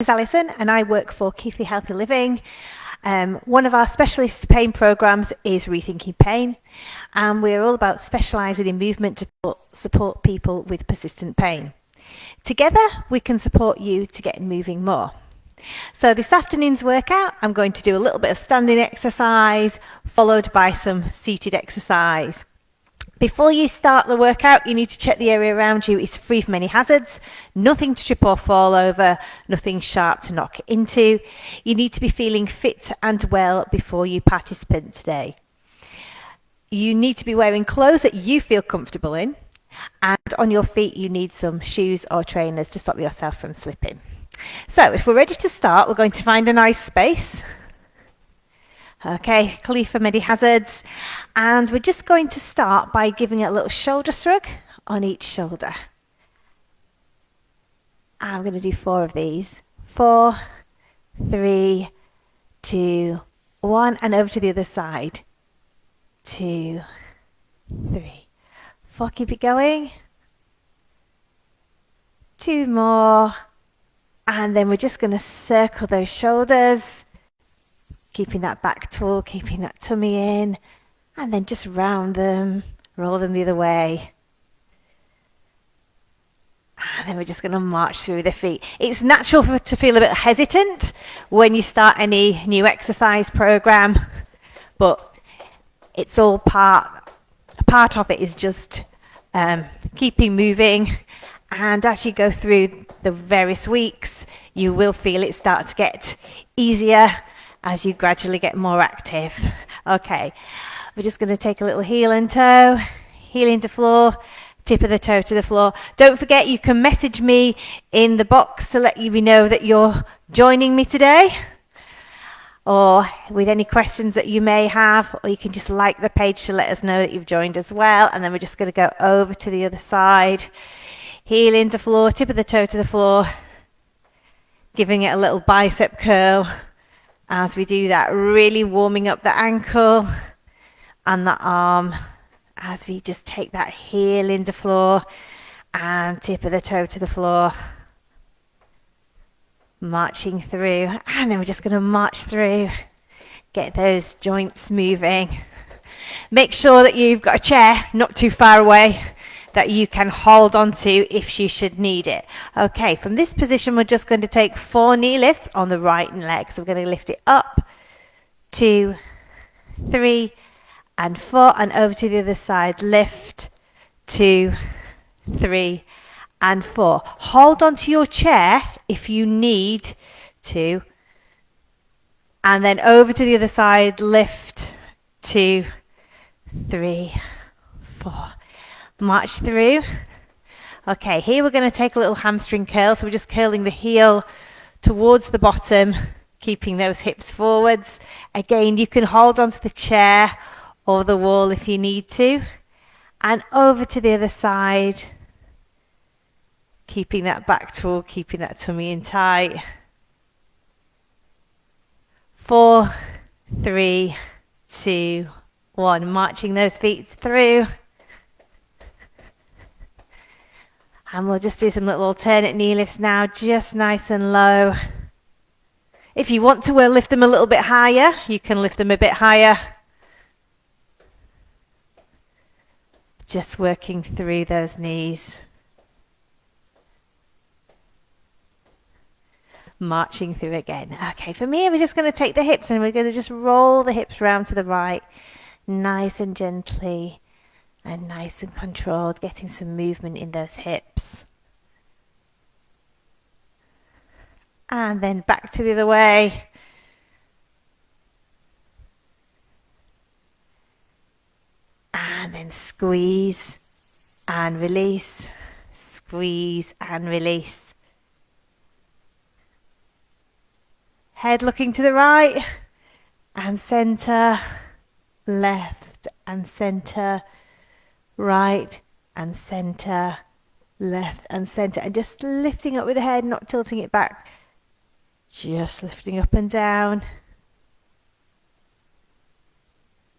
Is Alison and I work for Keithley Healthy Living. One of our specialist pain programs is Rethinking Pain, and we're all about specialising in movement to support people with persistent pain. Together we can support you to get moving more. So this afternoon's workout, I'm going to do a little bit of standing exercise followed by some seated exercise. Before you start the workout, you need to check the area around you is free from any hazards, nothing to trip or fall over, nothing sharp to knock into. You need to be feeling fit and well before you participate today. You need to be wearing clothes that you feel comfortable in, and on your feet you need some shoes or trainers to stop yourself from slipping. So if we're ready to start, we're going to find a nice space. Okay, clear from any hazards, and we're just going to start by giving it a little shoulder shrug on each shoulder. I'm going to do 4 of these. 4, 3, 2, 1, and over to the other side. 2, 3, 4, keep it going. 2 more, and then we're just going to circle those shoulders. Keeping that back tall, keeping that tummy in, and then just round them, roll them the other way. And then we're just going to march through the feet. It's natural to feel a bit hesitant when you start any new exercise program, but it's all part of it is just keeping moving. And as you go through the various weeks, you will feel it start to get easier as you gradually get more active. Okay, we're just going to take a little heel and toe, heel into floor, tip of the toe to the floor. Don't forget you can message me in the box to let me know that you're joining me today, or with any questions that you may have, or you can just like the page to let us know that you've joined as well. And then we're just going to go over to the other side, heel into floor, tip of the toe to the floor, giving it a little bicep curl. As we do that, really warming up the ankle and the arm as we just take that heel into floor and tip of the toe to the floor. Marching through, and then we're just going to march through, get those joints moving. Make sure that you've got a chair not too far away that you can hold on to if you should need it. Okay, from this position we're just going to take 4 knee lifts on the right leg. So we're going to lift it up, 2, 3, and 4, and over to the other side. Lift, 2, 3, and 4. Hold on to your chair if you need to, and then over to the other side. Lift, 2, 3, 4. March through. Okay, here we're going to take a little hamstring curl. So we're just curling the heel towards the bottom, keeping those hips forwards. Again, you can hold onto the chair or the wall if you need to. And over to the other side, keeping that back tall, keeping that tummy in tight. 4, 3, 2, 1. Marching those feet through. And we'll just do some little alternate knee lifts now, just nice and low. If you want to lift them a little bit higher, you can lift them a bit higher. Just working through those knees. Marching through again. Okay, from here we're just going to take the hips and we're going to just roll the hips round to the right, nice and gently. And nice and controlled, getting some movement in those hips. And then back to the other way. And then squeeze and release. Squeeze and release. Head looking to the right and center, left and center. Right and center, left and center, and just lifting up with the head, not tilting it back, just lifting up and down,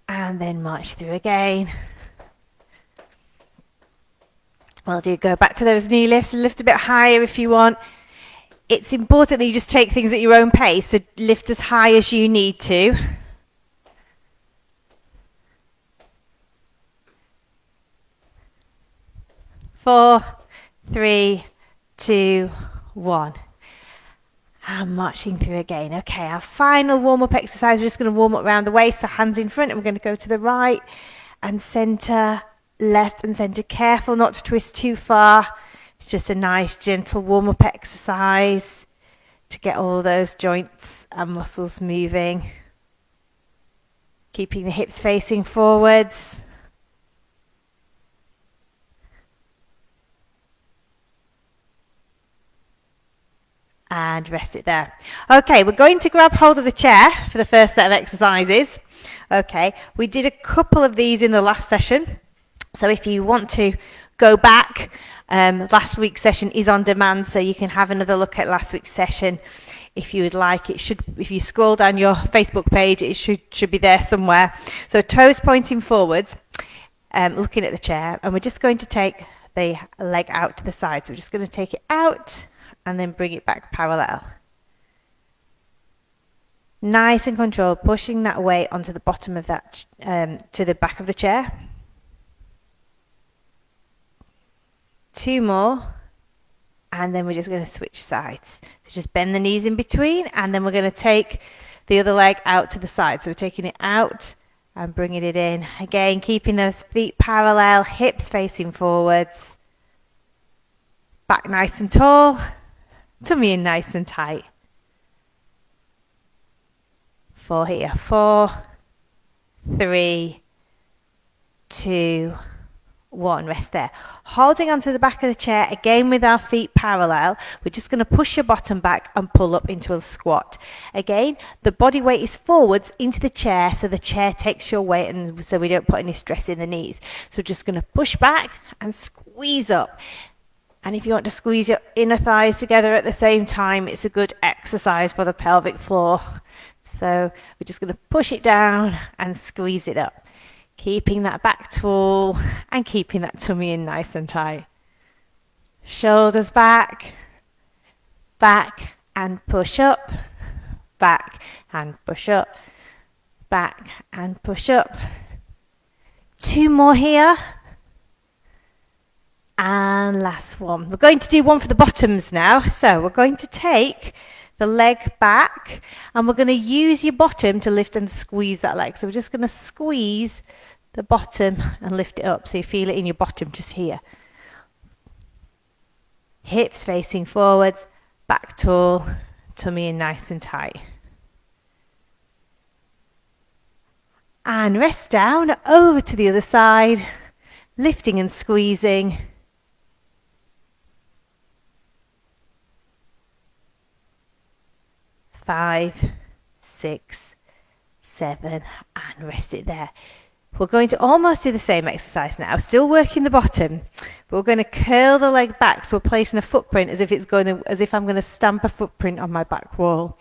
and then march through again. Well, do go back to those knee lifts and lift a bit higher if you want. It's important that you just take things at your own pace, so lift as high as you need to. Four, three, two, one. And marching through again. Okay, our final warm-up exercise, we're just going to warm up around the waist, so hands in front, and we're going to go to the right and centre, left and centre. Careful not to twist too far. It's just a nice gentle warm-up exercise to get all those joints and muscles moving. Keeping the hips facing forwards. And rest it there. Okay, we're going to grab hold of the chair for the first set of exercises. Okay, we did a couple of these in the last session. So if you want to go back, last week's session is on demand, so you can have another look at last week's session if you would like. It should, if you scroll down your Facebook page, it should be there somewhere. So toes pointing forwards, looking at the chair, and we're just going to take the leg out to the side. So we're just going to take it out and then bring it back parallel. Nice and controlled, pushing that weight onto the bottom of that, to the back of the chair. 2 more, and then we're just going to switch sides. So just bend the knees in between, and then we're going to take the other leg out to the side. So we're taking it out and bringing it in. Again, keeping those feet parallel, hips facing forwards. Back nice and tall, tummy in nice and tight. 4 here. 4, 3, 2, 1. Rest there. Holding onto the back of the chair, again with our feet parallel, we're just going to push your bottom back and pull up into a squat. Again, the body weight is forwards into the chair, so the chair takes your weight, and so we don't put any stress in the knees. So we're just going to push back and squeeze up. And if you want to squeeze your inner thighs together at the same time, it's a good exercise for the pelvic floor. So we're just going to push it down and squeeze it up. Keeping that back tall and keeping that tummy in nice and tight. Shoulders back, back and push up, back and push up, back and push up. 2 more here. And last one. We're going to do one for the bottoms now. So we're going to take the leg back and we're going to use your bottom to lift and squeeze that leg. So we're just going to squeeze the bottom and lift it up so you feel it in your bottom just here. Hips facing forwards, back tall, tummy in nice and tight. And rest down, over to the other side, lifting and squeezing. 5, 6, 7, and rest it there. We're going to almost do the same exercise now, still working the bottom, but we're going to curl the leg back, so we're placing a footprint as if I'm going to stamp a footprint on my back wall.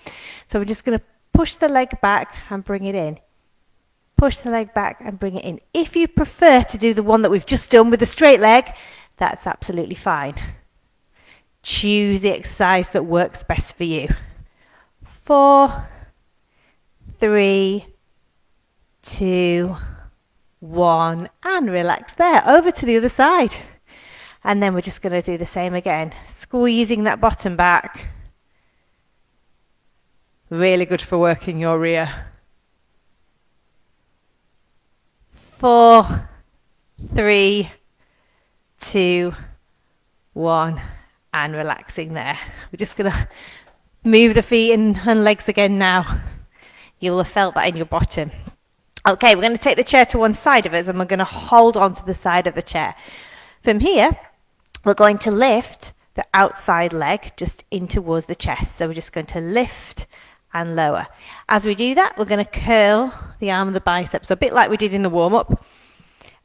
So we're just going to push the leg back and bring it in. Push the leg back and bring it in. If you prefer to do the one that we've just done with the straight leg, that's absolutely fine. Choose the exercise that works best for you. 4, 3, 2, 1, and relax there. Over to the other side. And then we're just going to do the same again. Squeezing that bottom back. Really good for working your rear. 4, 3, 2, 1, and relaxing there. We're just going to move the feet and legs again now. You'll have felt that in your bottom. Okay, we're going to take the chair to one side of us and we're going to hold on to the side of the chair. From here, we're going to lift the outside leg just in towards the chest. So we're just going to lift and lower. As we do that, we're going to curl the arm and the biceps, a bit like we did in the warm-up.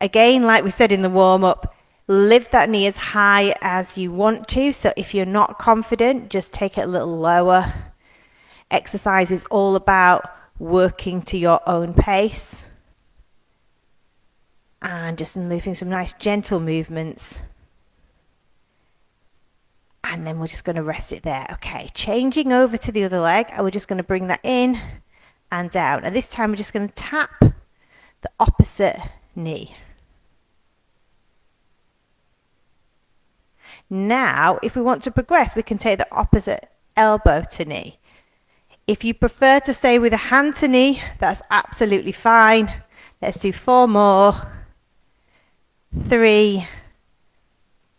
Again, like we said in the warm-up, lift that knee as high as you want to. So if you're not confident, just take it a little lower. Exercise is all about working to your own pace. And just moving some nice gentle movements. And then we're just going to rest it there. Okay, changing over to the other leg, and we're just going to bring that in and down. And this time we're just going to tap the opposite knee. Now, if we want to progress, we can take the opposite elbow to knee. If you prefer to stay with a hand to knee, that's absolutely fine. Let's do 4 more. 3,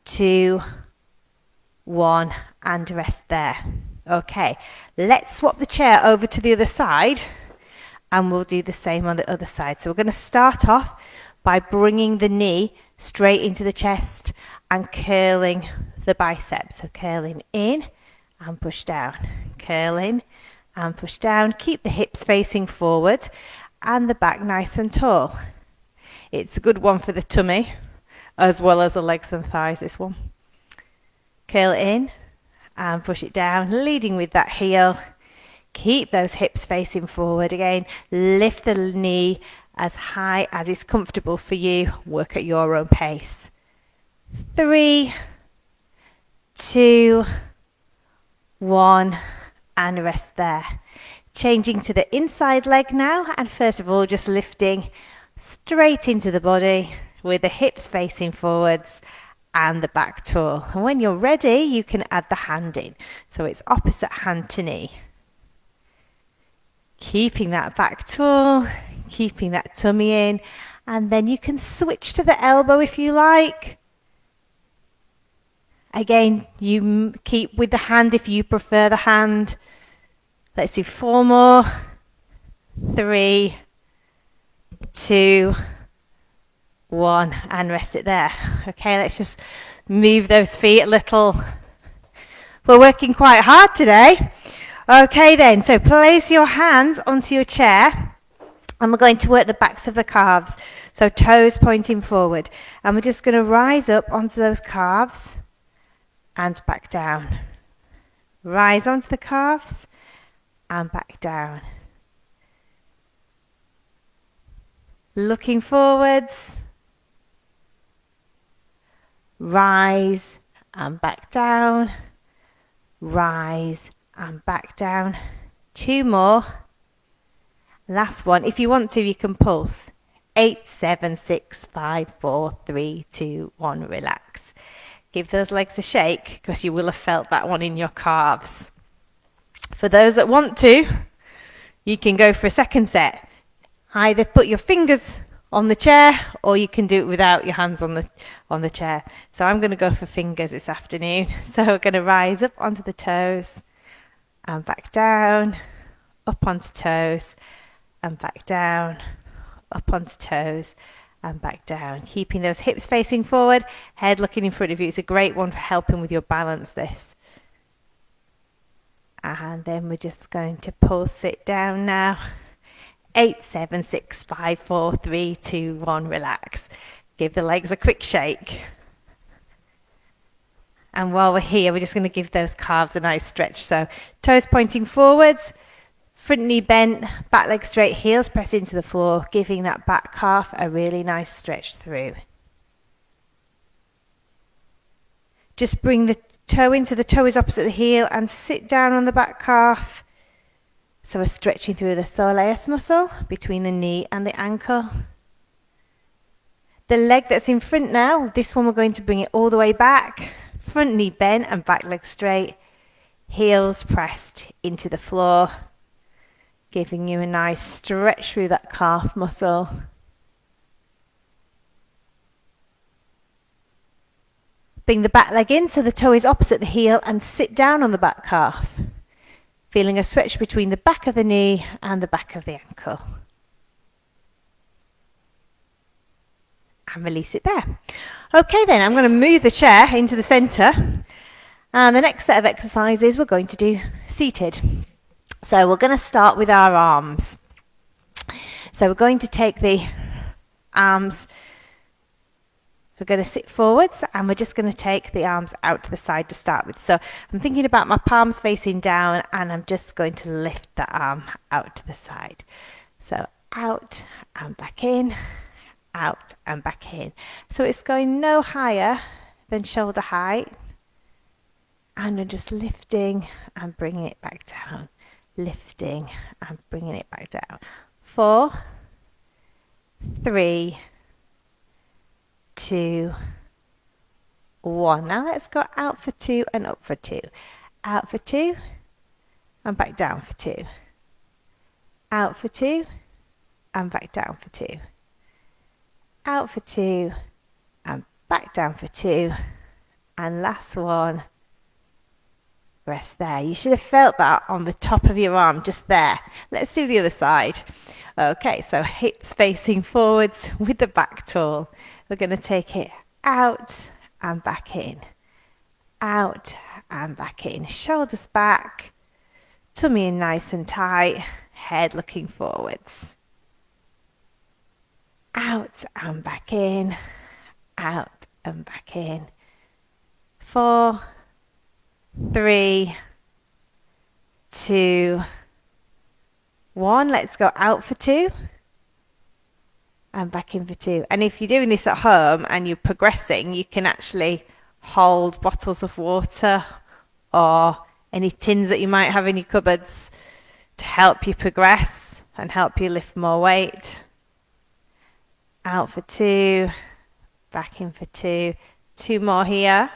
2, 1, and rest there. Okay, let's swap the chair over to the other side, and we'll do the same on the other side. So we're going to start off by bringing the knee straight into the chest and curling the biceps. So curling in and push down, curling and push down. Keep the hips facing forward and the back nice and tall. It's a good one for the tummy as well as the legs and thighs, this one. Curl it in and push it down, leading with that heel. Keep those hips facing forward again. Lift the knee as high as is comfortable for you. Work at your own pace. 3, 2, 1, and rest there. Changing to the inside leg now, and first of all just lifting straight into the body with the hips facing forwards and the back tall. And when you're ready, you can add the hand in. So it's opposite hand to knee. Keeping that back tall, keeping that tummy in, and then you can switch to the elbow if you like. Again, you keep with the hand if you prefer the hand. Let's do 4 more. 3, 2, 1, and rest it there. Okay, let's just move those feet a little. We're working quite hard today. Okay then, so place your hands onto your chair, and we're going to work the backs of the calves. So toes pointing forward, and we're just going to rise up onto those calves and back down. Rise onto the calves and back down. Looking forwards. Rise and back down. Rise and back down. 2 more. Last one. If you want to, you can pulse. 8, 7, 6, 5, 4, 3, 2, 1. Relax. Give those legs a shake because you will have felt that one in your calves. For those that want to, you can go for a second set. Either put your fingers on the chair, or you can do it without your hands on the chair. So I'm going to go for fingers this afternoon. So we're going to rise up onto the toes and back down, up onto toes and back down, up onto toes and back down. Keeping those hips facing forward, head looking in front of you. It's a great one for helping with your balance, this. And then we're just going to pulse it down now. 8, 7, 6, 5, 4, 3, 2, 1. Relax. Give the legs a quick shake. And while we're here, we're just going to give those calves a nice stretch. So toes pointing forwards, front knee bent, back leg straight, heels press into the floor, giving that back calf a really nice stretch through. Just bring the toe into the toe is opposite the heel and sit down on the back calf. So we're stretching through the soleus muscle between the knee and the ankle. The leg that's in front now, this one we're going to bring it all the way back. Front knee bent and back leg straight. Heels pressed into the floor, giving you a nice stretch through that calf muscle. Bring the back leg in so the toe is opposite the heel and sit down on the back calf. Feeling a stretch between the back of the knee and the back of the ankle. And release it there. Okay then, I'm going to move the chair into the centre. And the next set of exercises we're going to do seated. So we're going to start with our arms. So we're going to take the arms, we're going to sit forwards and we're just going to take the arms out to the side to start with. So I'm thinking about my palms facing down and I'm just going to lift the arm out to the side. So out and back in, out and back in. So it's going no higher than shoulder height. And we're just lifting and bringing it back down. Lifting and bringing it back down. 4, 3, 2, 1. Now let's go out for 2 and up for 2. Out for 2 and back down for 2. Out for 2 and back down for 2. Out for 2 and back down for 2. And last one. Rest there. You should have felt that on the top of your arm, just there. Let's do the other side. Okay, so hips facing forwards with the back tall. We're going to take it out and back in. Out and back in. Shoulders back. Tummy in nice and tight. Head looking forwards. Out and back in. Out and back in. 4, 3, 2, 1. Let's go out for 2 and back in for 2. And if you're doing this at home and you're progressing, you can actually hold bottles of water or any tins that you might have in your cupboards to help you progress and help you lift more weight. Out for 2, back in for 2. 2 more here.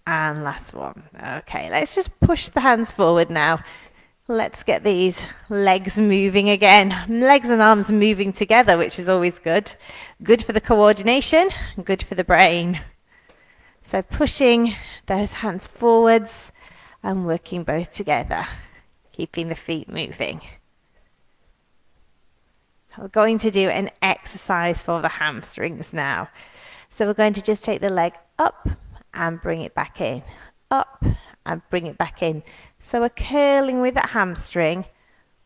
And last one. Okay, let's just push the hands forward now. Let's get these legs moving again. Legs and arms moving together, which is always good. Good for the coordination, good for the brain. So pushing those hands forwards and working both together, keeping the feet moving. We're going to do an exercise for the hamstrings now. So we're going to just take the leg up and bring it back in. Up and bring it back in. So we're curling with that hamstring,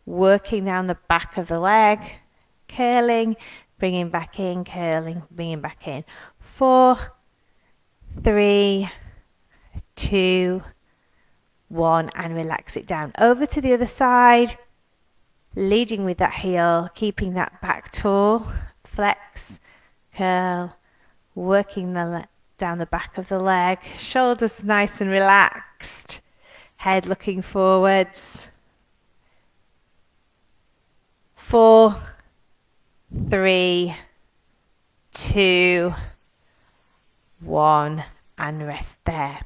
working down the back of the leg, curling, bringing back in, curling, bringing back in. 4, 3, 2, 1, and relax it down. Over to the other side, leading with that heel, keeping that back tall, flex, curl, working down the back of the leg, shoulders nice and relaxed, head looking forwards. 4, 3, 2, 1, and rest there.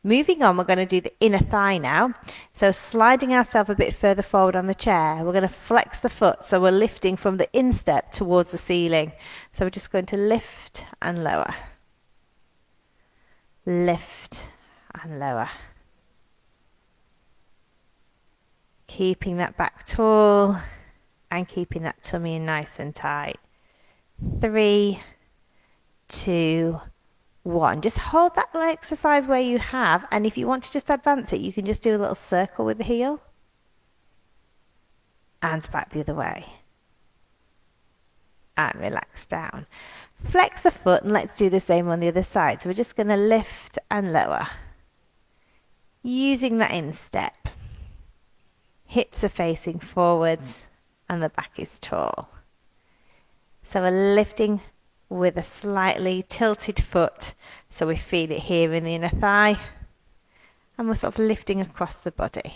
Moving on, we're going to do the inner thigh now. So sliding ourselves a bit further forward on the chair, we're going to flex the foot. So we're lifting from the instep towards the ceiling. So we're just going to lift and lower. Lift and lower. Keeping that back tall and keeping that tummy in nice and tight. 3, 2, 1. Just hold that exercise where you have, and if you want to just advance it, you can just do a little circle with the heel and back the other way and relax down. Flex the foot and let's do the same on the other side. So we're just going to lift and lower using that instep. Hips are facing forwards and the back is tall. So we're lifting with a slightly tilted foot, so we feel it here in the inner thigh, and we're sort of lifting across the body.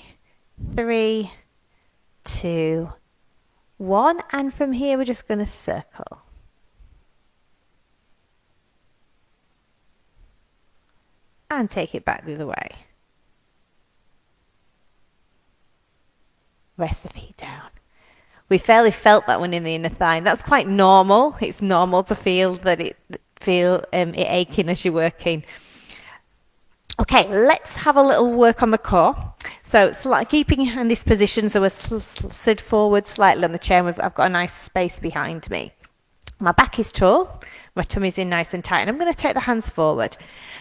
3, 2, 1, and from here we're just going to circle. And take it back the other way. Rest the feet down. We fairly felt that one in the inner thigh. That's quite normal. It's normal to feel that it aching as you're working. Okay, let's have a little work on the core. So keeping in this position, so we're slid forward slightly on the chair. I've got a nice space behind me. My back is tall. My tummy's in nice and tight. And I'm going to take the hands forward.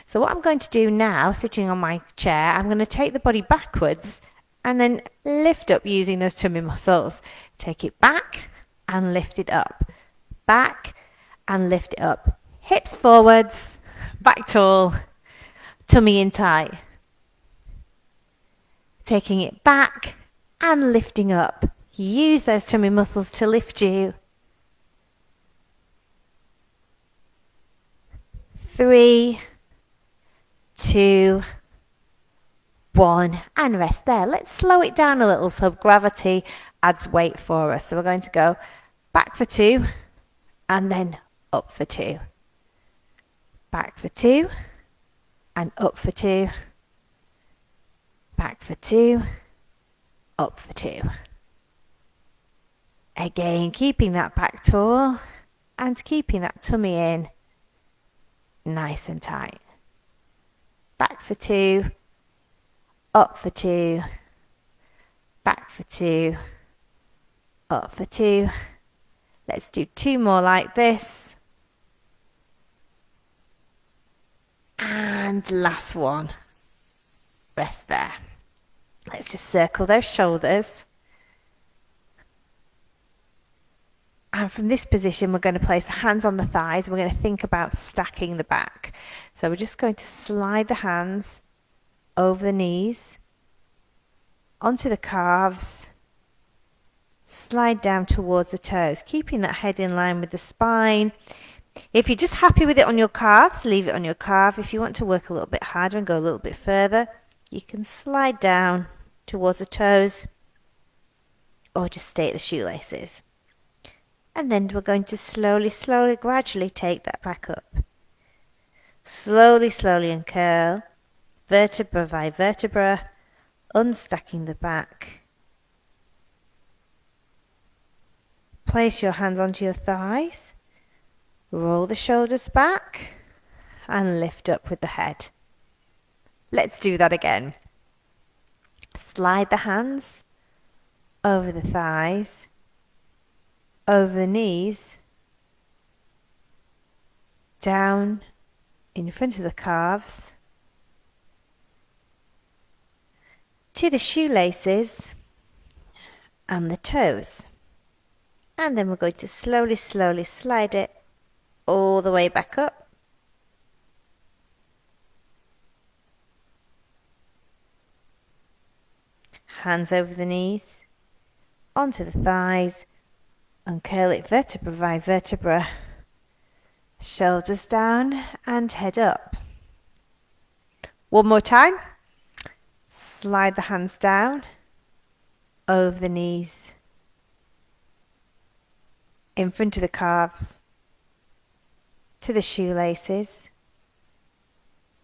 So what I'm going to do now, sitting on my chair, I'm going to take the body backwards and then lift up using those tummy muscles. Take it back and lift it up. Back and lift it up. Hips forwards, back tall, tummy in tight. Taking it back and lifting up. Use those tummy muscles to lift you. 3, 2, 1, and rest there. Let's slow it down a little so gravity adds weight for us. So we're going to go back for 2 and then up for 2. Back for 2 and up for 2. Back for 2, up for 2. Again, keeping that back tall and keeping that tummy in nice and tight. Back for 2, up for 2, back for 2, up for 2. Let's do 2 more like this. And last one. Rest there. Let's just circle those shoulders. And from this position, we're going to place the hands on the thighs. We're going to think about stacking the back. So we're just going to slide the hands over the knees, onto the calves, slide down towards the toes, keeping that head in line with the spine. If you're just happy with it on your calves, leave it on your calf. If you want to work a little bit harder and go a little bit further, you can slide down towards the toes or just stay at the shoelaces. And then we're going to slowly, gradually take that back up. Slowly uncurl, vertebra by vertebra, unstacking the back. Place your hands onto your thighs, roll the shoulders back, and lift up with the head. Let's do that again. Slide the hands over the thighs, over the knees, down in front of the calves, to the shoelaces and the toes. And then we're going to slowly slide it all the way back up. Hands over the knees, onto the thighs, uncurl it vertebra by vertebra, shoulders down and head up. One more time. Slide the hands down, over the knees, in front of the calves, to the shoelaces,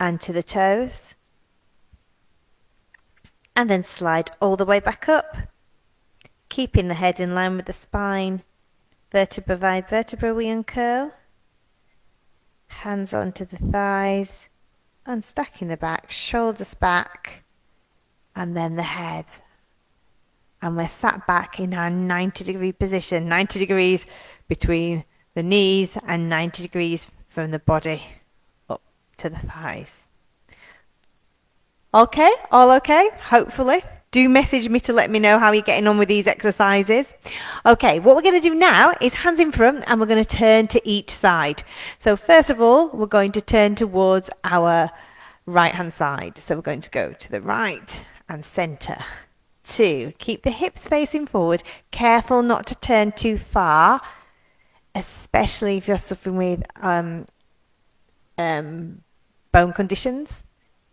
and to the toes. And then slide all the way back up, keeping the head in line with the spine. Vertebra by vertebra we uncurl. Hands onto the thighs, unstacking the back, shoulders back, and then the head. And we're sat back in our 90-degree position, 90 degrees between the knees and 90 degrees from the body up to the thighs. Okay, all okay? Hopefully. Do message me to let me know how you're getting on with these exercises. Okay, what we're going to do now is hands in front and we're going to turn to each side. So first of all, we're going to turn towards our right hand side. So we're going to go to the right and center. 2, keep the hips facing forward. Careful not to turn too far, especially if you're suffering with bone conditions.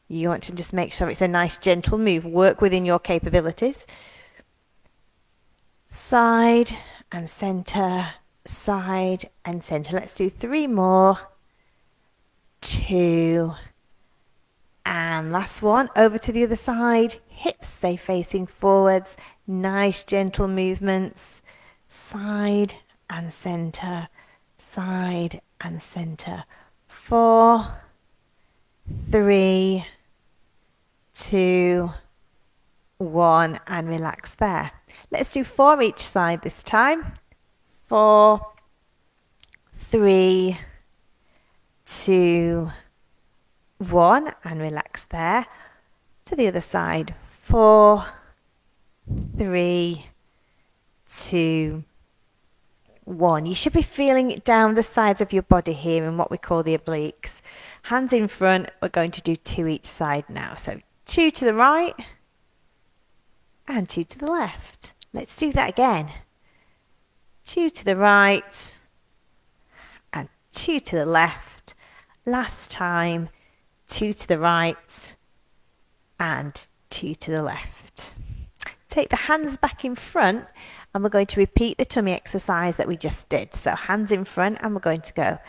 You want to just make sure it's a nice gentle move. Work within your capabilities. Side and center, side and center. Let's do 3 more. 2. And last one. Over to the other side. Hips stay facing forwards. Nice gentle movements. Side and center, side and center. 4, 3, 2, 1, and relax there. Let's do 4 each side this time. 4, 3, 2, 1, and relax there. To the other side. 4, 3, 2, 1. You should be feeling it down the sides of your body here in what we call the obliques. Hands in front. We're going to do 2 each side now. So 2 to the right and 2 to the left. Let's do that again. 2 to the right and 2 to the left. Last time. 2 to the right, and 2 to the left. Take the hands back in front, and we're going to repeat the tummy exercise that we just did. So hands in front, and we're going to go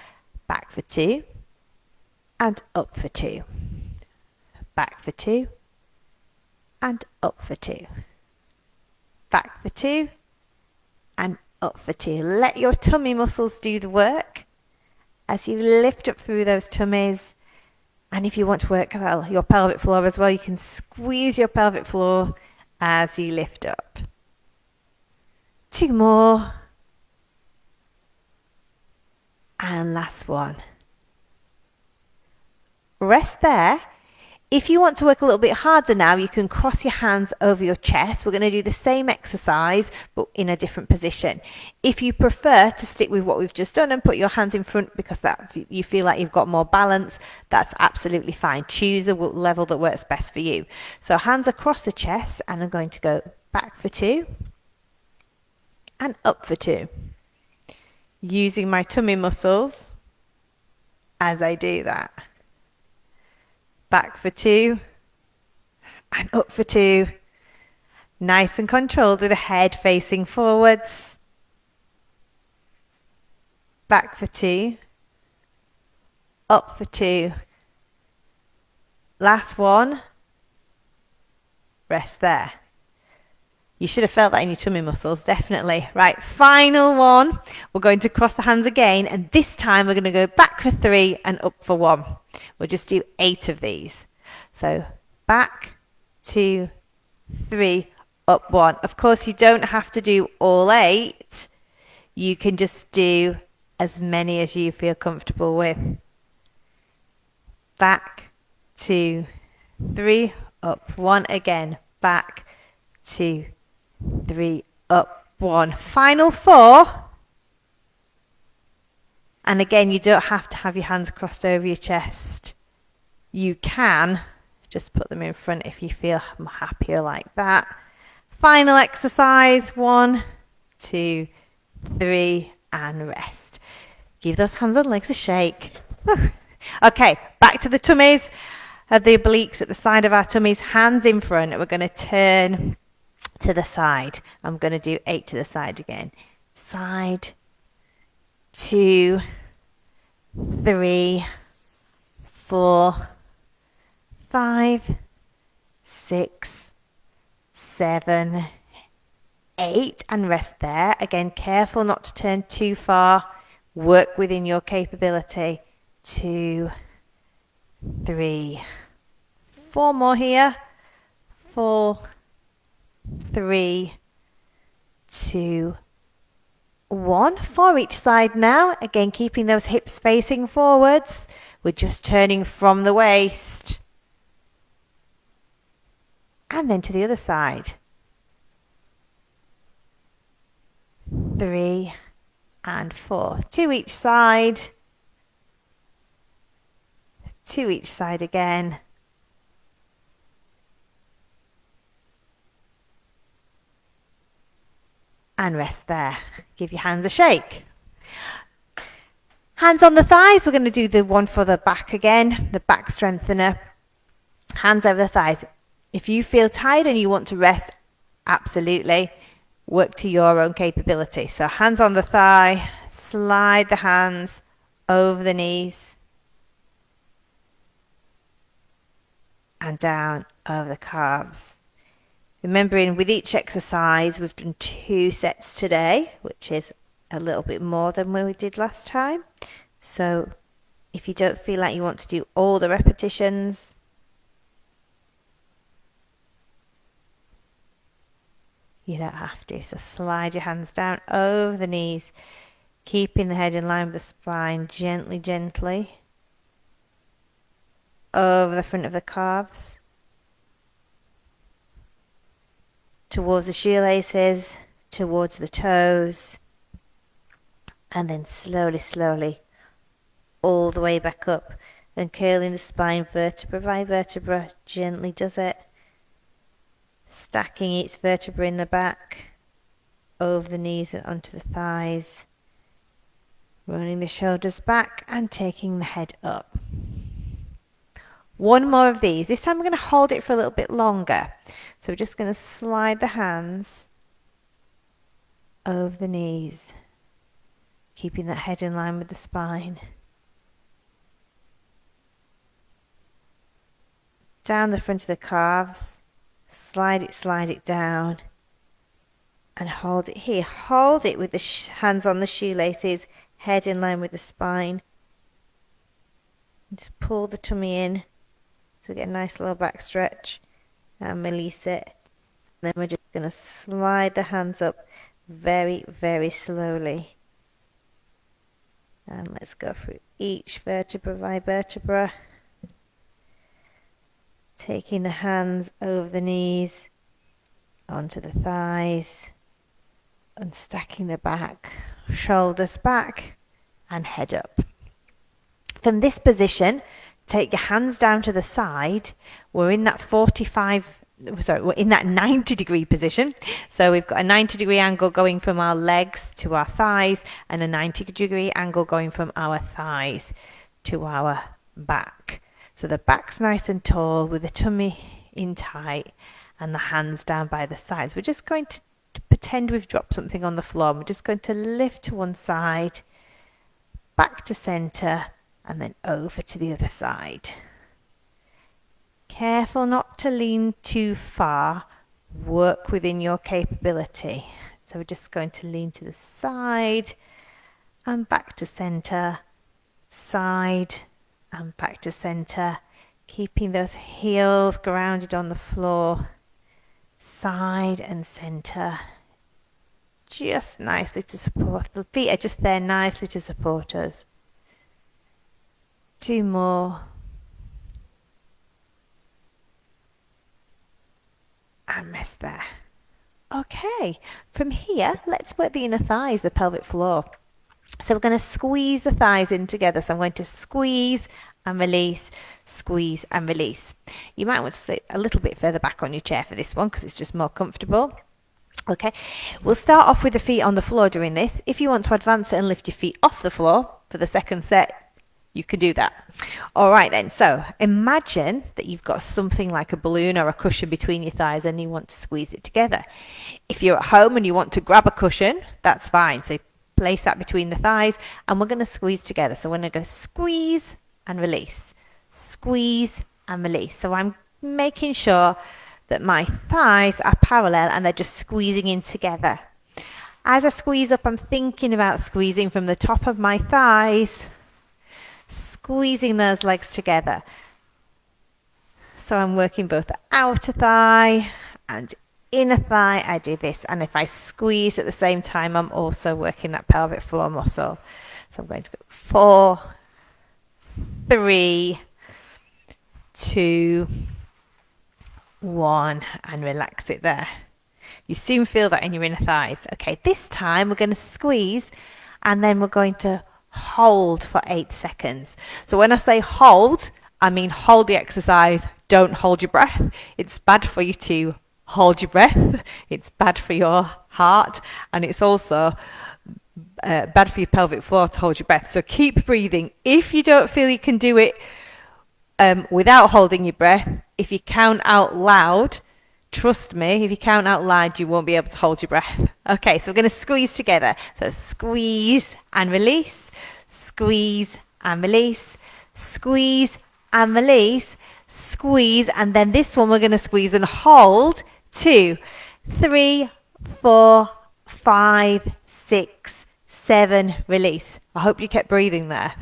back for 2 and up for 2. Back for 2 and up for 2. Back for 2 and up for 2. Let your tummy muscles do the work as you lift up through those tummies. And if you want to work your pelvic floor as well, you can squeeze your pelvic floor as you lift up. 2 more. And last one. Rest there. If you want to work a little bit harder now, you can cross your hands over your chest. We're going to do the same exercise, but in a different position. If you prefer to stick with what we've just done and put your hands in front because that you feel like you've got more balance, that's absolutely fine. Choose the level that works best for you. So hands across the chest, and I'm going to go back for 2 and up for 2. Using my tummy muscles as I do that. Back for 2 and up for 2. Nice and controlled with the head facing forwards. Back for 2. Up for 2. Last one. Rest there. You should have felt that in your tummy muscles, definitely. Right, final one. We're going to cross the hands again, and this time we're going to go back for 3 and up for 1. We'll just do 8 of these. So back, 2, 3, up 1. Of course, you don't have to do all 8. You can just do as many as you feel comfortable with. Back, 2, 3, up 1 again. Back, 2, 3, up 1. Final 4. And again, you don't have to have your hands crossed over your chest. You can just put them in front if you feel happier like that. Final exercise. 1, 2, 3, and rest. Give those hands and legs a shake. Okay, back to the tummies, the obliques at the side of our tummies, hands in front. We're going to turn to the side. I'm going to do 8 to the side again. Side, 2, 3, 4, 5, 6, 7, 8, and rest there. Again, careful not to turn too far. Work within your capability. 2, 3, 4 more here. 4, 3, 2, 1. For each side now. Again, keeping those hips facing forwards. We're just turning from the waist. And then to the other side. 3 and 4. To each side. To each side again. And rest there. Give your hands a shake. Hands on the thighs. We're going to do the one for the back again, the back strengthener. Hands over the thighs. If you feel tired and you want to rest, absolutely. Work to your own capability. So hands on the thigh. Slide the hands over the knees. And down over the calves. Remembering with each exercise, we've done 2 sets today, which is a little bit more than we did last time. So if you don't feel like you want to do all the repetitions, you don't have to. So slide your hands down over the knees, keeping the head in line with the spine, gently, gently, over the front of the calves, towards the shoelaces, towards the toes, and then slowly, slowly, all the way back up, and curling the spine vertebra by vertebra, gently does it, stacking each vertebra in the back, over the knees and onto the thighs, rolling the shoulders back and taking the head up. One more of these. This time we're going to hold it for a little bit longer. So we're just going to slide the hands over the knees, keeping that head in line with the spine. Down the front of the calves, slide it down, and hold it here. Hold it with the hands on the shoelaces, head in line with the spine. Just pull the tummy in so we get a nice low back stretch and release it. Then we're just going to slide the hands up very, very slowly. And let's go through each vertebra by vertebra. Taking the hands over the knees, onto the thighs, and stacking the back, shoulders back, and head up. From this position, take your hands down to the side. We're in that we're in that 90-degree position. So we've got a 90-degree angle going from our legs to our thighs, and a 90-degree angle going from our thighs to our back. So the back's nice and tall with the tummy in tight and the hands down by the sides. We're just going to pretend we've dropped something on the floor. We're just going to lift to one side, back to center, and then over to the other side. Careful not to lean too far. Work within your capability. So we're just going to lean to the side and back to center, side and back to center, keeping those heels grounded on the floor, side and center, just nicely to support. The feet are just there nicely to support us. 2 more. And rest there. Okay, from here, let's work the inner thighs, the pelvic floor. So we're going to squeeze the thighs in together. So I'm going to squeeze and release, squeeze and release. You might want to sit a little bit further back on your chair for this one because it's just more comfortable. Okay, we'll start off with the feet on the floor doing this. If you want to advance it and lift your feet off the floor for the second set, you can do that. All right then, so imagine that you've got something like a balloon or a cushion between your thighs and you want to squeeze it together. If you're at home and you want to grab a cushion, that's fine. So place that between the thighs and we're going to squeeze together. So we're going to go squeeze and release, squeeze and release. So I'm making sure that my thighs are parallel and they're just squeezing in together. As I squeeze up, I'm thinking about squeezing from the top of my thighs, squeezing those legs together. So I'm working both the outer thigh and inner thigh. I do this, and if I squeeze at the same time, I'm also working that pelvic floor muscle. So I'm going to go 4, 3, 2, 1, and relax it there. You soon feel that in your inner thighs. Okay, this time we're going to squeeze and then we're going to hold for 8 seconds. So when I say hold, I mean hold the exercise. Don't hold your breath. It's bad for you to hold your breath. It's bad for your heart, and it's also bad for your pelvic floor to hold your breath. So keep breathing. If you don't feel you can do it without holding your breath, if you count out loud, trust me, if you count out loud, you won't be able to hold your breath. Okay, so we're going to squeeze together. So squeeze and release, squeeze and release, squeeze and release, squeeze, and then this one we're going to squeeze and hold. 2, 3, 4, 5, 6, 7, release. I hope you kept breathing there.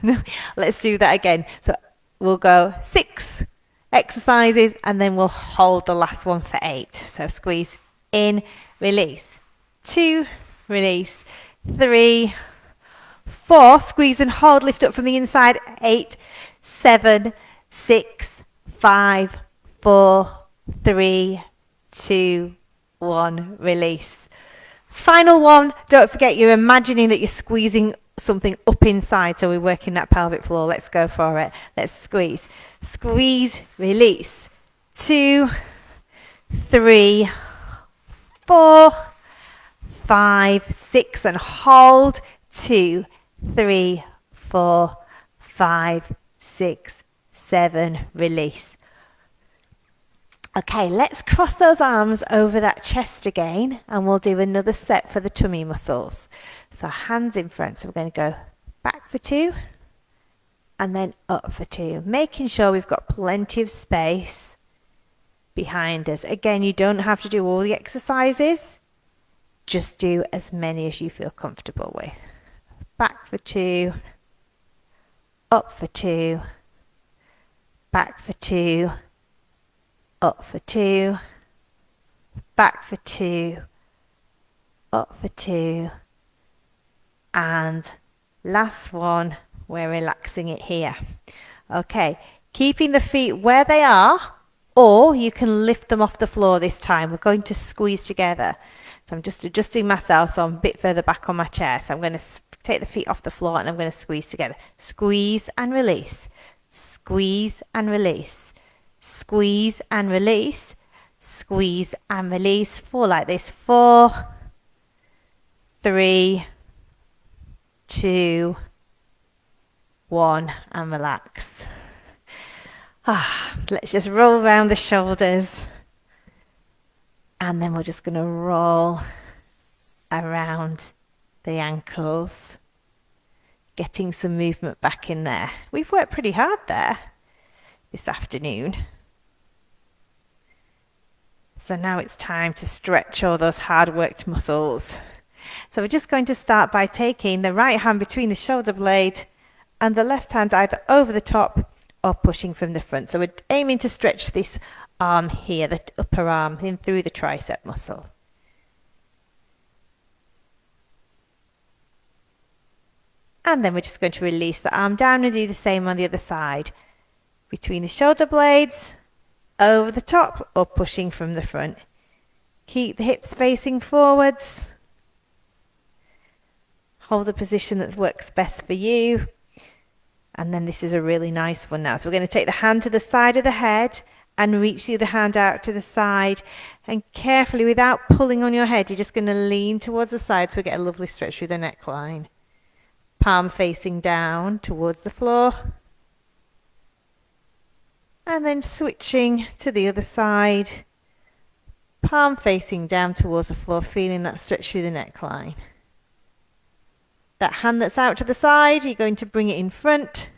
Let's do that again. So we'll go 6 exercises and then we'll hold the last one for 8. So squeeze in, release, 2, release, 3, 4, squeeze and hold, lift up from the inside, 8, 7, 6, 5, 4, 3, 2, 1, release. Final one, don't forget you're imagining that you're squeezing something up inside, so we're working that pelvic floor. Let's go for it. Let's squeeze. Squeeze, release. 2, 3, 4, 5, 6, and hold. 2, 3, 4, 5, 6, 7, release. Okay, let's cross those arms over that chest again, and we'll do another set for the tummy muscles. So hands in front, so we're going to go back for 2 and then up for 2, making sure we've got plenty of space behind us. Again, you don't have to do all the exercises, just do as many as you feel comfortable with. Back for 2, up for 2, back for 2, up for 2, back for 2, up for 2, and last one, we're relaxing it here. Okay, keeping the feet where they are, or you can lift them off the floor this time. We're going to squeeze together. So I'm just adjusting myself so I'm a bit further back on my chair. So I'm going to take the feet off the floor and I'm going to squeeze together. Squeeze and release. Squeeze and release. Squeeze and release. Squeeze and release. 4 like this. 4, 3, 2, 1, and relax. Let's just roll around the shoulders. And then we're just going to roll around the ankles, getting some movement back in there. We've worked pretty hard there this afternoon. So now it's time to stretch all those hard worked muscles. So we're just going to start by taking the right hand between the shoulder blade and the left hand either over the top or pushing from the front. So we're aiming to stretch this arm here, the upper arm, in through the tricep muscle. And then we're just going to release the arm down and do the same on the other side. Between the shoulder blades, over the top or pushing from the front. Keep the hips facing forwards. Hold the position that works best for you. And then this is a really nice one now. So we're going to take the hand to the side of the head and reach the other hand out to the side, and carefully, without pulling on your head, you're just going to lean towards the side so we get a lovely stretch through the neckline. Palm facing down towards the floor, and then switching to the other side, palm facing down towards the floor, feeling that stretch through the neckline. That hand that's out to the side, you're going to bring it in front.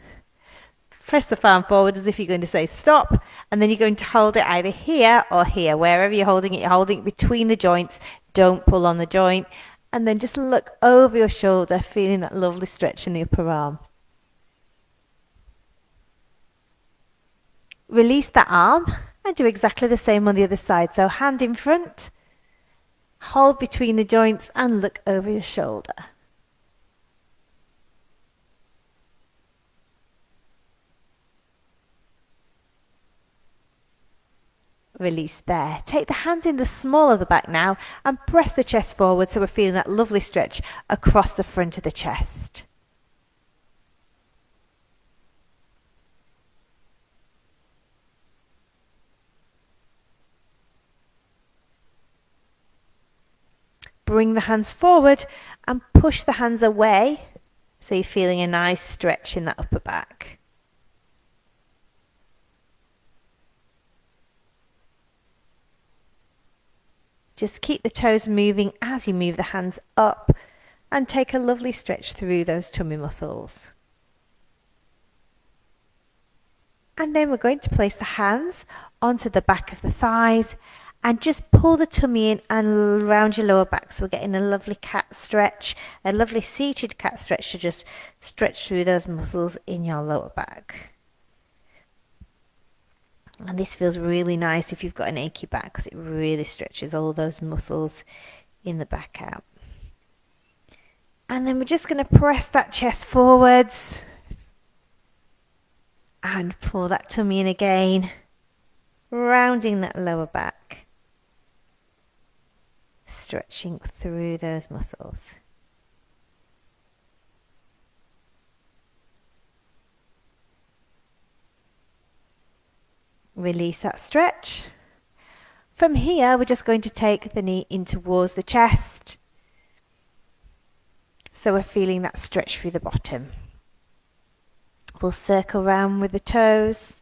Press the palm forward as if you're going to say stop, and then you're going to hold it either here or here. Wherever you're holding it between the joints. Don't pull on the joint. And then just look over your shoulder, feeling that lovely stretch in the upper arm. Release that arm and do exactly the same on the other side. So hand in front, hold between the joints and look over your shoulder. Release there. Take the hands in the small of the back now and press the chest forward so we're feeling that lovely stretch across the front of the chest. Bring the hands forward and push the hands away so you're feeling a nice stretch in that upper back. Just keep the toes moving as you move the hands up and take a lovely stretch through those tummy muscles. And then we're going to place the hands onto the back of the thighs and just pull the tummy in and around your lower back. So we're getting a lovely cat stretch, a lovely seated cat stretch to just stretch through those muscles in your lower back. And this feels really nice if you've got an achy back because it really stretches all those muscles in the back out. And then we're just going to press that chest forwards and pull that tummy in again, rounding that lower back, stretching through those muscles. Release that stretch. From here, we're just going to take the knee in towards the chest. So we're feeling that stretch through the bottom. We'll circle round with the toes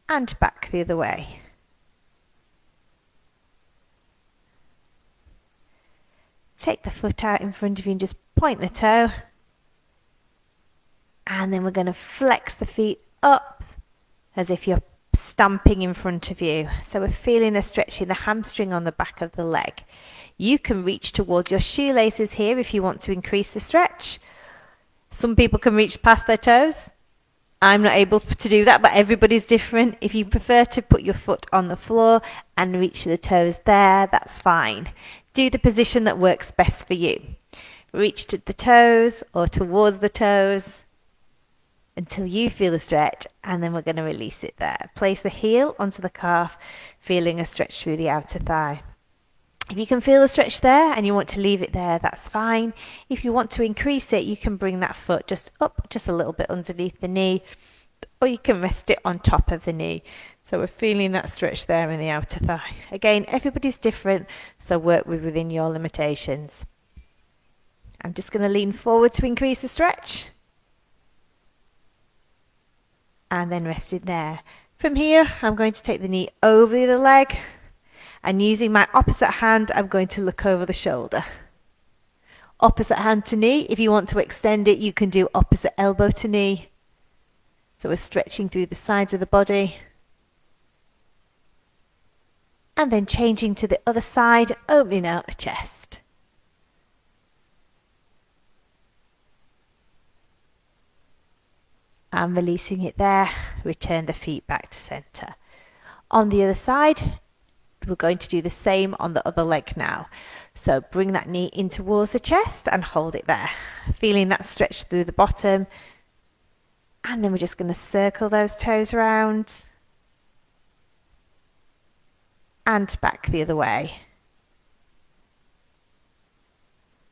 and back the other way. Take the foot out in front of you and just point the toe. And then we're going to flex the feet up as if you're stamping in front of you. So we're feeling a stretch in the hamstring on the back of the leg. You can reach towards your shoelaces here if you want to increase the stretch. Some people can reach past their toes. I'm not able to do that, but everybody's different. If you prefer to put your foot on the floor and reach to the toes there, that's fine. Do the position that works best for you. Reach to the toes or towards the toes until you feel the stretch, and then we're going to release it there. Place the heel onto the calf, feeling a stretch through the outer thigh. If you can feel the stretch there and you want to leave it there, that's fine. If you want to increase it, you can bring that foot just up, just a little bit underneath the knee, or you can rest it on top of the knee. So we're feeling that stretch there in the outer thigh. Again, everybody's different, so work within your limitations. I'm just going to lean forward to increase the stretch. And then rest it there. From here, I'm going to take the knee over the other leg. And using my opposite hand, I'm going to look over the shoulder. Opposite hand to knee. If you want to extend it, you can do opposite elbow to knee. So we're stretching through the sides of the body. And then changing to the other side, opening out the chest. And releasing it there, return the feet back to center. On the other side, we're going to do the same on the other leg now. So bring that knee in towards the chest and hold it there. Feeling that stretch through the bottom. And then we're just going to circle those toes around. And back the other way.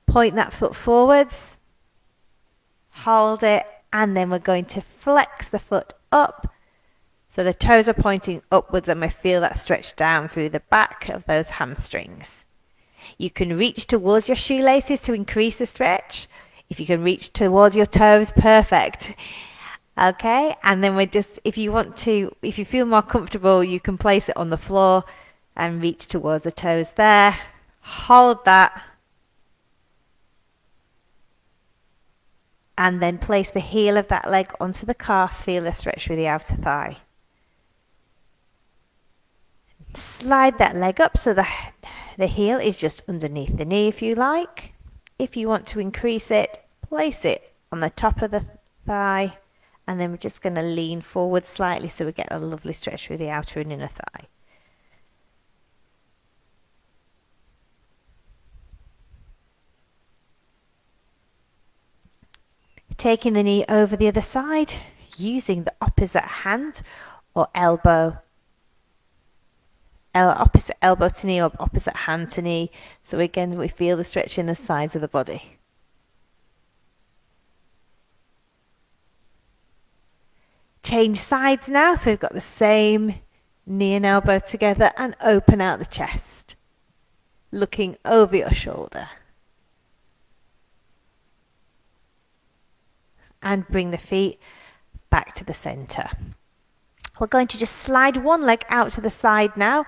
Point that foot forwards. Hold it. And then we're going to flex the foot up. So the toes are pointing upwards and we feel that stretch down through the back of those hamstrings. You can reach towards your shoelaces to increase the stretch. If you can reach towards your toes, perfect. Okay, and then if you feel more comfortable, you can place it on the floor and reach towards the toes there. Hold that. And then place the heel of that leg onto the calf, feel the stretch through the outer thigh. Slide that leg up so the heel is just underneath the knee if you like. If you want to increase it, place it on the top of the thigh, and then we're just going to lean forward slightly so we get a lovely stretch through the outer and inner thigh. Taking the knee over the other side, using the opposite hand or elbow, opposite elbow to knee or opposite hand to knee. So again, we feel the stretch in the sides of the body. Change sides now, so we've got the same knee and elbow together, and open out the chest, looking over your shoulder. And bring the feet back to the center. We're going to just slide one leg out to the side now,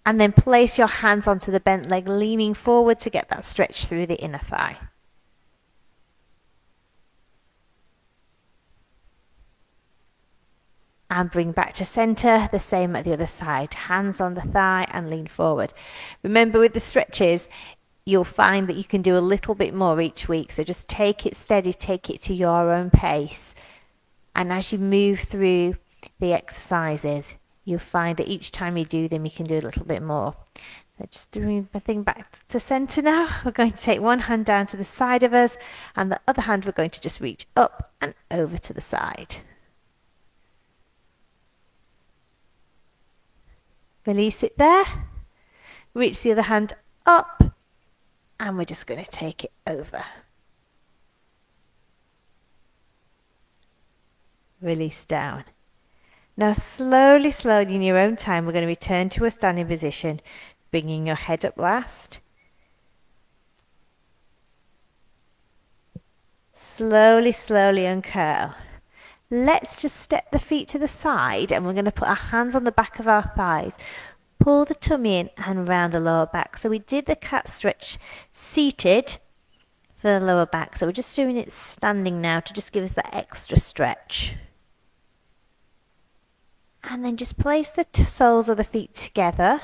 and then place your hands onto the bent leg, leaning forward to get that stretch through the inner thigh. And bring back to center, the same at the other side. Hands on the thigh and lean forward. Remember, with the stretches, you'll find that you can do a little bit more each week. So just take it steady, take it to your own pace. And as you move through the exercises, you'll find that each time you do them, you can do a little bit more. So just bring my thing back to center now. We're going to take one hand down to the side of us, and the other hand we're going to just reach up and over to the side. Release it there. Reach the other hand up. And we're just going to take it over. Release down. Now slowly, slowly in your own time, we're going to return to a standing position, bringing your head up last. slowly, slowly uncurl. Let's just step the feet to the side and we're going to put our hands on the back of our thighs. Pull the tummy in and round the lower back. So we did the cat stretch seated for the lower back. So we're just doing it standing now to just give us that extra stretch. And then just place the soles of the feet together.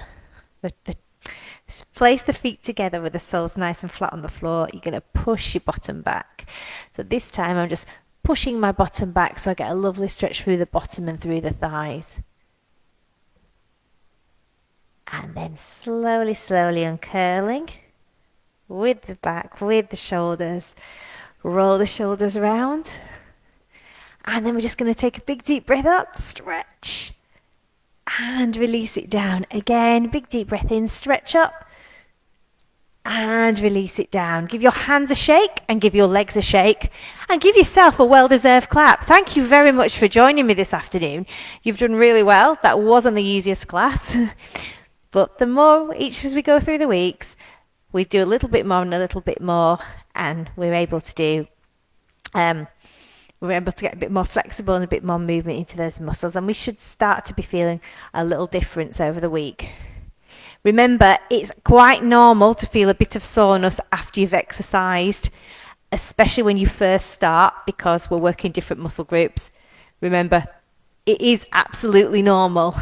Place the feet together with the soles nice and flat on the floor. You're going to push your bottom back. So this time I'm just pushing my bottom back so I get a lovely stretch through the bottom and through the thighs. And then slowly, slowly uncurling with the back, with the shoulders. Roll the shoulders around. And then we're just going to take a big deep breath up, stretch, and release it down. Again, big deep breath in, stretch up, and release it down. Give your hands a shake and give your legs a shake and give yourself a well-deserved clap. Thank you very much for joining me this afternoon. You've done really well. That wasn't the easiest class. But the more each as we go through the weeks, we do a little bit more and a little bit more, and we're able to do we're able to get a bit more flexible and a bit more movement into those muscles, and we should start to be feeling a little difference over the week. Remember, it's quite normal to feel a bit of soreness after you've exercised, especially when you first start, because we're working different muscle groups. Remember, it is absolutely normal.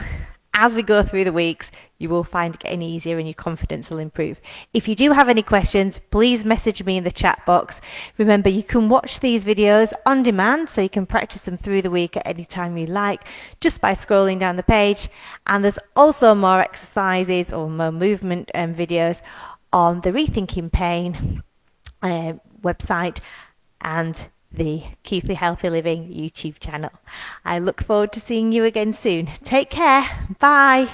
As we go through the weeks, you will find it getting easier and your confidence will improve. If you do have any questions, please message me in the chat box. Remember, you can watch these videos on demand, so you can practice them through the week at any time you like, just by scrolling down the page. And there's also more exercises or more movement videos on the Rethinking Pain website and the Keithley Healthy Living YouTube channel. I look forward to seeing you again soon. Take care. Bye.